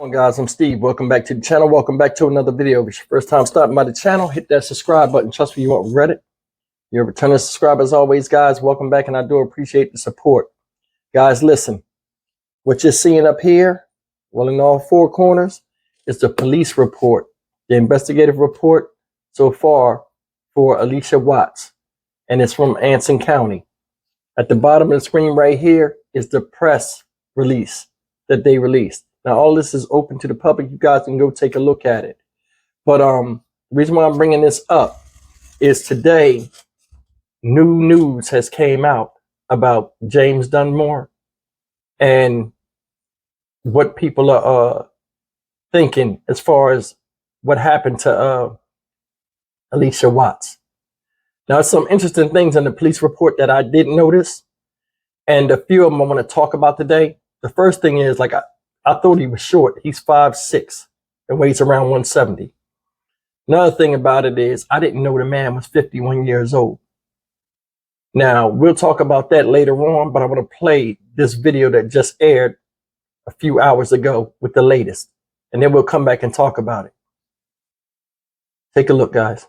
Hello guys, I'm Steve. Welcome back to the channel. Welcome back to another video. If it's your first time stopping by the channel, hit that subscribe button. Trust me, you won't regret it. You're a returning subscriber as always, guys. Welcome back, and I do appreciate the support. Guys, listen. What you're seeing up here, well, in all four corners, is the police report, the investigative report so far for Allisha Watts, and it's from Anson County. At the bottom of the screen right here is the press release that they released. Now, all this is open to the public. You guys can go take a look at it. But the reason why I'm bringing this up is today, new news has came out about James Dunmore and what people are thinking as far as what happened to Allisha Watts. Now, some interesting things in the police report that I didn't notice, and a few of them I want to talk about today. The first thing is, like, I thought he was short. He's 5'6" and weighs around 170. Another thing about it is I didn't know the man was 51 years old. Now, we'll talk about that later on, but I want to play this video that just aired a few hours ago with the latest, and then we'll come back and talk about it. Take a look, guys.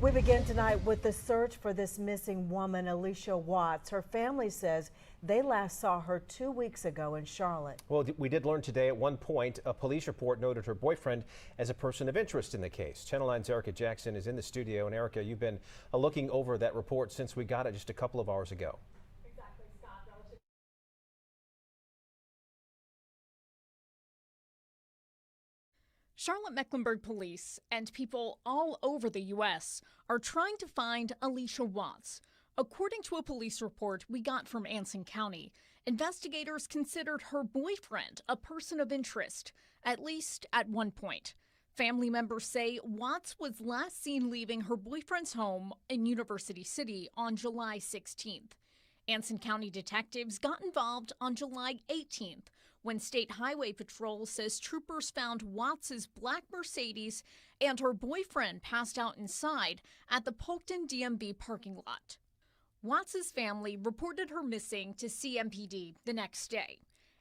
We begin tonight with the search for this missing woman, Allisha Watts. Her family says they last saw her 2 weeks ago in Charlotte. Well, we did learn today at one point a police report noted her boyfriend as a person of interest in the case. Channel 9's Erica Jackson is in the studio. And Erica, you've been looking over that report since we got it just a couple of hours ago. Exactly, Scott. Charlotte-Mecklenburg police and people all over the U.S. are trying to find Allisha Watts. According to a police report we got from Anson County, investigators considered her boyfriend a person of interest, at least at one point. Family members say Watts was last seen leaving her boyfriend's home in University City on July 16th. Anson County detectives got involved on July 18th, when State Highway Patrol says troopers found Watts' black Mercedes and her boyfriend passed out inside at the Polkton DMV parking lot. Watts' family reported her missing to CMPD the next day.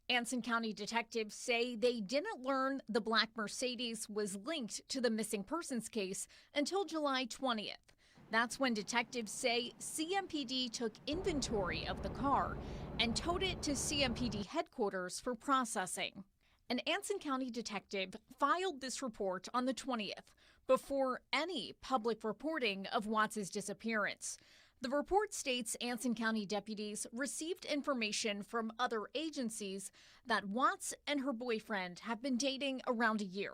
Anson County detectives say they didn't learn the black Mercedes was linked to the missing persons case until July 20th. That's when detectives say CMPD took inventory of the car and towed it to CMPD headquarters for processing. An Anson County detective filed this report on the 20th, before any public reporting of Watts' disappearance. The report states Anson County deputies received information from other agencies that Watts and her boyfriend have been dating around a year.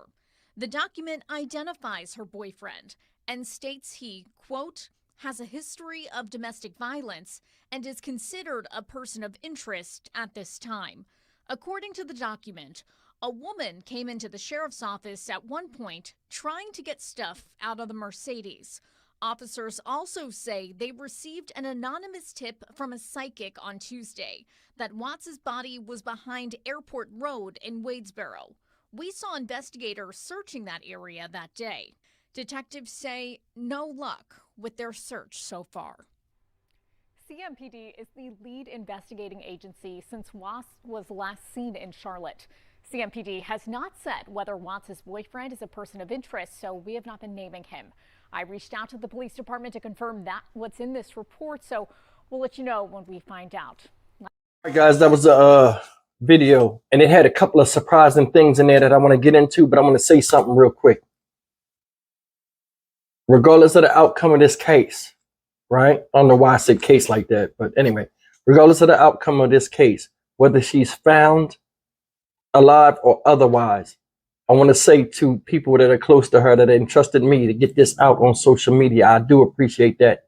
The document identifies her boyfriend and states he, quote, has a history of domestic violence and is considered a person of interest at this time. According to the document, a woman came into the sheriff's office at one point trying to get stuff out of the Mercedes. Officers also say they received an anonymous tip from a psychic on Tuesday that Watts' body was behind Airport Road in Wadesboro. We saw investigators searching that area that day. Detectives say no luck with their search so far. CMPD is the lead investigating agency since Watts was last seen in Charlotte. CMPD has not said whether Watts' boyfriend is a person of interest, so we have not been naming him. I reached out to the police department to confirm that what's in this report, so we'll let you know when we find out. All right, guys, that was a video, and it had a couple of surprising things in there that I want to get into, but I want to say something real quick. Regardless of the outcome of this case, right? I don't know why I said case like that, but anyway, regardless of the outcome of this case, whether she's found alive or otherwise, I want to say to people that are close to her that entrusted me to get this out on social media, I do appreciate that.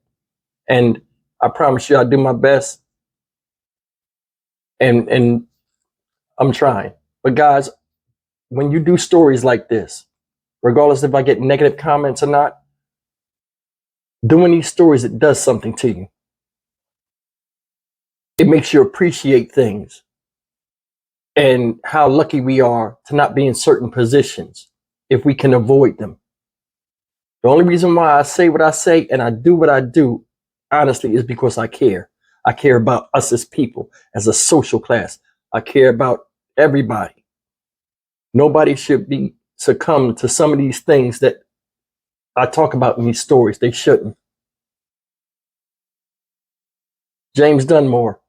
And I promise you I'll do my best. And I'm trying. But guys, when you do stories like this, regardless if I get negative comments or not, doing these stories, it does something to you. It makes you appreciate things and how lucky we are to not be in certain positions if we can avoid them. The only reason why I say what I say and I do what I do, honestly, is because I care. I care about us as people, as a social class. I care about everybody. Nobody should be succumb to some of these things that I talk about in these stories. They shouldn't. James Dunmore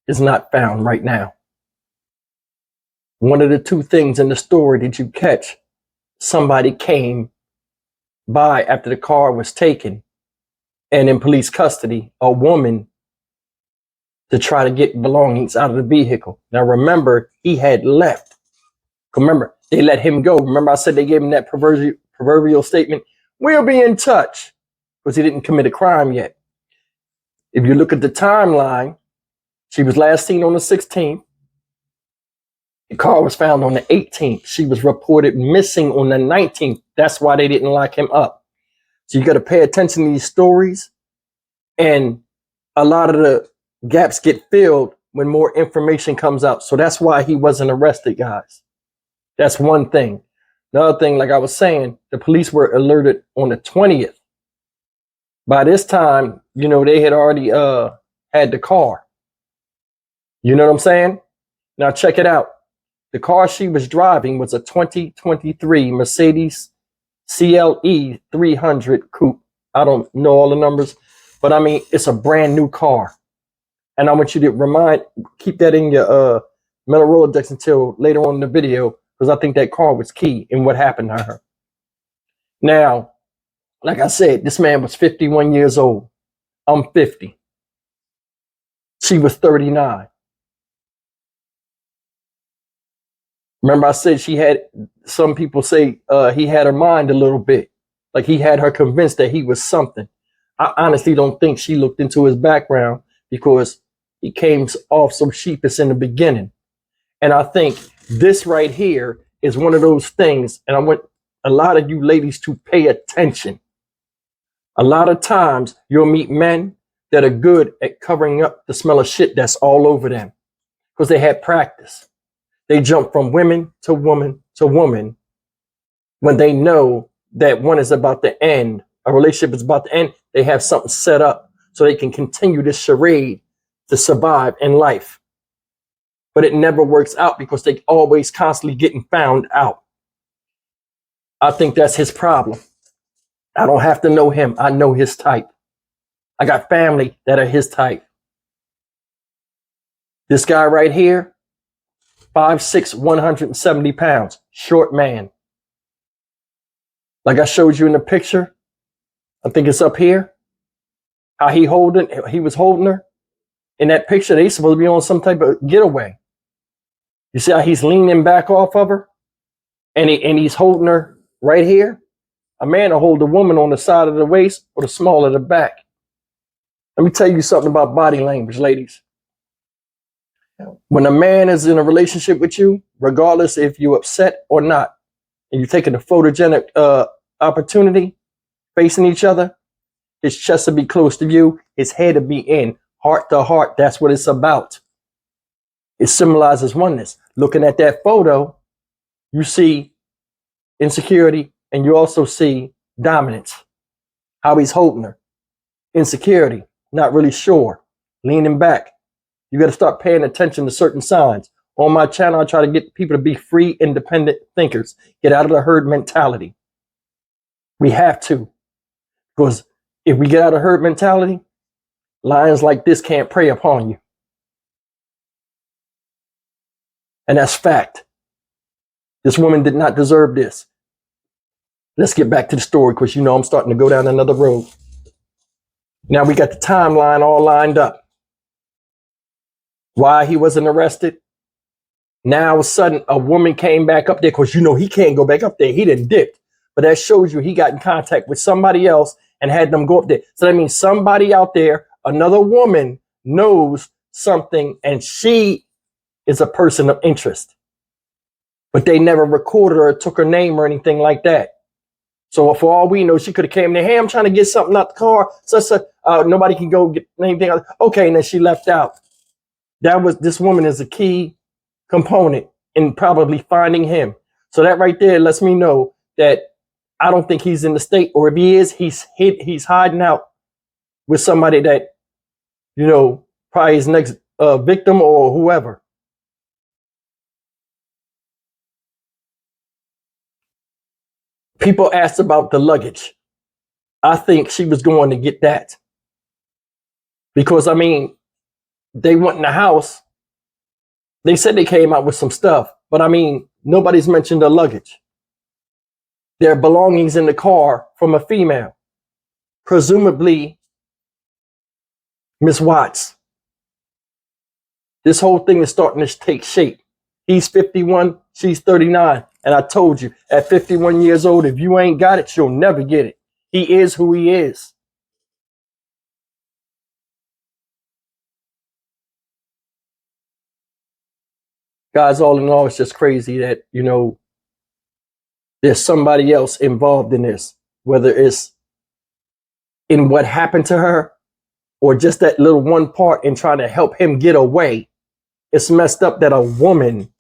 is not found right now. One of the two things in the story, did you catch? Somebody came by after the car was taken and in police custody, a woman, to try to get belongings out of the vehicle. Now remember, he had left. Remember, they let him go. Remember I said they gave him that proverbial statement, we'll be in touch, because he didn't commit a crime yet. If you look at the timeline, she was last seen on the 16th. The car was found on the 18th. She was reported missing on the 19th. That's why they didn't lock him up. So you got to pay attention to these stories. And a lot of the gaps get filled when more information comes out. So that's why he wasn't arrested, guys. That's one thing. Another thing, like I was saying, the police were alerted on the 20th. By this time, you know, they had already had the car. You know what I'm saying? Now check it out. The car she was driving was a 2023 Mercedes CLE 300 coupe. I don't know all the numbers, but I mean, it's a brand new car. And I want you to keep that in your mental Rolodex until later on in the video, because I think that car was key in what happened to her. Now, like I said, this man was 51 years old. I'm 50. She was 39. Remember I said she had, some people say he had her mind a little bit. Like he had her convinced that he was something. I honestly don't think she looked into his background, because he came off so sheepish in the beginning. And I think this right here is one of those things, and I want a lot of you ladies to pay attention. A lot of times you'll meet men that are good at covering up the smell of shit that's all over them, because they had practice. They jump from women to woman to woman when they know that one is about to end, a relationship is about to end. They have something set up so they can continue this charade to survive in life. But it never works out because they always constantly getting found out. I think that's his problem. I don't have to know him. I know his type. I got family that are his type. This guy right here, 5'6", 170 pounds, short man. Like I showed you in the picture, I think it's up here, how he was holding her. In that picture, they supposed to be on some type of getaway. You see how he's leaning back off of her? And he's holding her right here. A man will hold a woman on the side of the waist or the small of the back. Let me tell you something about body language, ladies. When a man is in a relationship with you, regardless if you're upset or not, and you're taking a photogenic opportunity, facing each other, his chest will be close to you, his head will be in, heart to heart. That's what it's about. It symbolizes oneness. Looking at that photo, you see insecurity, and you also see dominance. How he's holding her. Insecurity, not really sure, leaning back. You got to start paying attention to certain signs. On my channel, I try to get people to be free, independent thinkers. Get out of the herd mentality. We have to. Because if we get out of herd mentality, lions like this can't prey upon you. And that's fact. This woman did not deserve this. Let's get back to the story, because you know I'm starting to go down another road. Now we got the timeline all lined up. Why he wasn't arrested? Now all of a sudden a woman came back up there, because you know he can't go back up there. He didn't dip. But that shows you he got in contact with somebody else and had them go up there. So that means somebody out there, another woman, knows something, and she is a person of interest. But they never recorded her or took her name or anything like that. So for all we know, she could have came there, hey, I'm trying to get something out the car. Nobody can go get anything out. Okay, and then she left out. This woman is a key component in probably finding him. So that right there lets me know that I don't think he's in the state, or if he is, he's hiding out with somebody that, you know, probably his next victim or whoever. People asked about the luggage. I think she was going to get that. Because, I mean, they went in the house. They said they came out with some stuff. But, I mean, nobody's mentioned the luggage. Their belongings in the car from a female. Presumably, Miss Watts. This whole thing is starting to take shape. He's 51, she's 39. And I told you, at 51 years old, if you ain't got it, you'll never get it. He is who he is. Guys, all in all, it's just crazy that, you know, there's somebody else involved in this, whether it's in what happened to her or just that little one part in trying to help him get away. It's messed up that a woman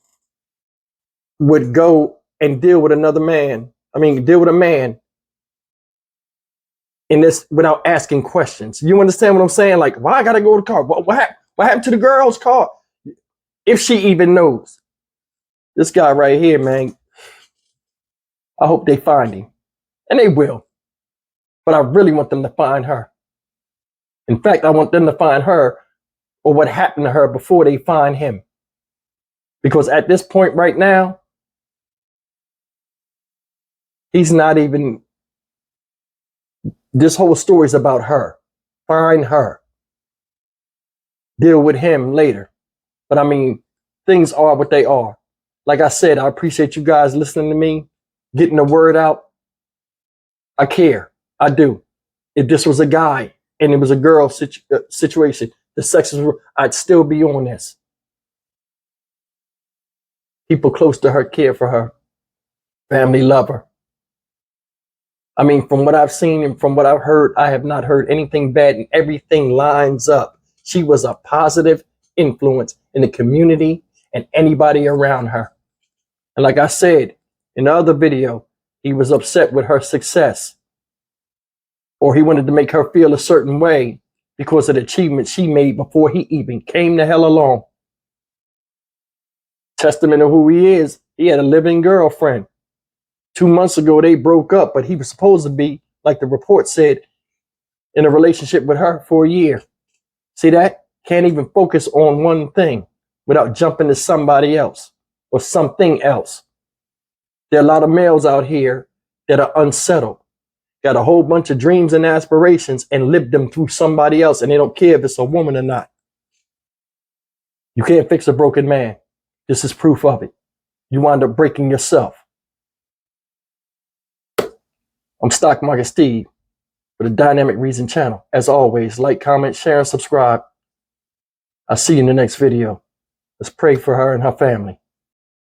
would go and deal with another man. I mean, deal with a man in this without asking questions. You understand what I'm saying? Like, why I gotta go to the car? What happened to the girl's car? If she even knows. This guy right here, man, I hope they find him. And they will. But I really want them to find her. In fact, I want them to find her or what happened to her before they find him. Because at this point right now, he's not even, this whole story is about her. Find her. Deal with him later. But I mean, things are what they are. Like I said, I appreciate you guys listening to me, getting the word out. I care. I do. If this was a guy and it was a girl situation, the sexes were, I'd still be on this. People close to her care for her. Family love her. I mean, from what I've seen and from what I've heard, I have not heard anything bad, and everything lines up. She was a positive influence in the community and anybody around her. And like I said in the other video, he was upset with her success, or he wanted to make her feel a certain way because of the achievements she made before he even came the hell along. Testament of who he is. He had a living girlfriend. 2 months ago, they broke up, but he was supposed to be, like the report said, in a relationship with her for a year. See that? Can't even focus on one thing without jumping to somebody else or something else. There are a lot of males out here that are unsettled, got a whole bunch of dreams and aspirations and lived them through somebody else, and they don't care if it's a woman or not. You can't fix a broken man. This is proof of it. You wind up breaking yourself. I'm Stock Market Steve for the Dynamic Reason channel. As always, like, comment, share, and subscribe. I'll see you in the next video. Let's pray for her and her family.